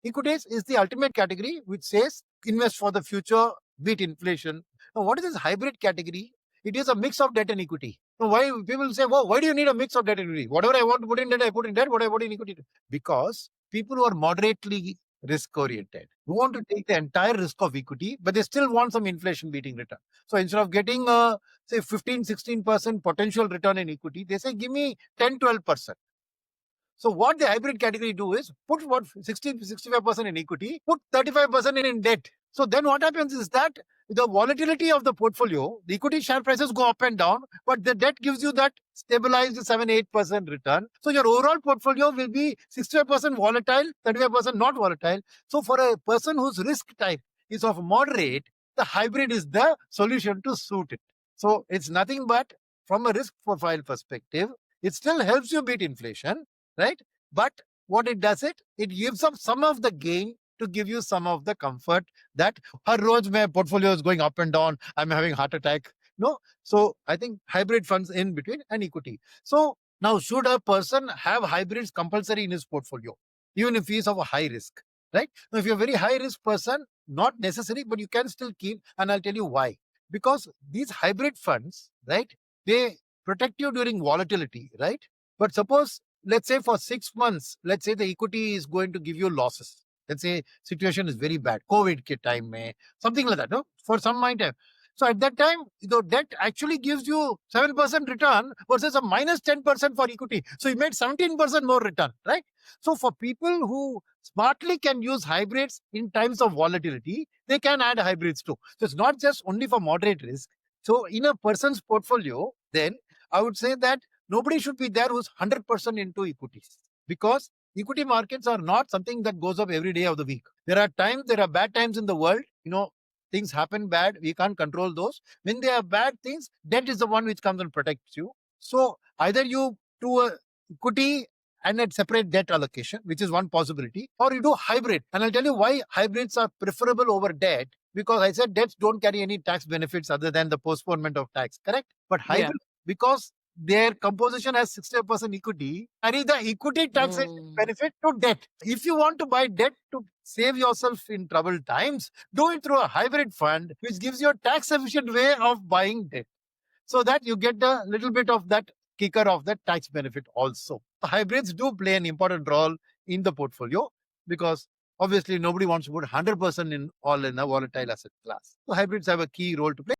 Equities is the ultimate category which says invest for the future, beat inflation. Now, what is this hybrid category? It is a mix of debt and equity. Now, why people say, well, why do you need a mix of debt and equity? Whatever I want to put in debt, I put in debt. What I put in equity? Because people who are moderately risk oriented, who want to take the entire risk of equity, but they still want some inflation beating return. So instead of getting say 15-16% potential return in equity, they say, give me 10-12%. So what the hybrid category do is put what 60-65% in equity, put 35% in debt. So then what happens is that the volatility of the portfolio, the equity share prices go up and down, but the debt gives you that stabilized 7-8% return. So your overall portfolio will be 65% volatile, 35% not volatile. So for a person whose risk type is of moderate, the hybrid is the solution to suit it. So it's nothing but from a risk profile perspective, it still helps you beat inflation, right? But what it does, it gives up some of the gain to give you some of the comfort that her roz my portfolio is going up and down, I'm having heart attack. No. So I think hybrid funds in between and equity. So now should a person have hybrids compulsory in his portfolio, even if he is of a high risk, right? Now, if you're a very high risk person, not necessary, but you can still keep, and I'll tell you why. Because these hybrid funds, right, they protect you during volatility, right? But suppose, let's say for 6 months, let's say the equity is going to give you losses. Let's say situation is very bad, COVID ke time mein, something like that, no? For some time. So at that time, the debt actually gives you 7% return versus a minus 10% for equity. So you made 17% more return, right? So for people who smartly can use hybrids in times of volatility, they can add hybrids too. So it's not just only for moderate risk. So in a person's portfolio, then I would say that nobody should be there who's 100% into equities, because equity markets are not something that goes up every day of the week. There are bad times in the world. Things happen bad. We can't control those. When there are bad things, debt is the one which comes and protects you. So either you do a equity and a separate debt allocation, which is one possibility, or you do hybrid. And I'll tell you why hybrids are preferable over debt, because I said debts don't carry any tax benefits other than the postponement of tax, correct? But hybrid, because their composition has 60% equity, carry the equity tax benefit to debt. If you want to buy debt to save yourself in troubled times, do it through a hybrid fund, which gives you a tax efficient way of buying debt, so that you get a little bit of that kicker of that tax benefit also. Hybrids do play an important role in the portfolio, because obviously nobody wants to put 100% in a volatile asset class. So hybrids have a key role to play.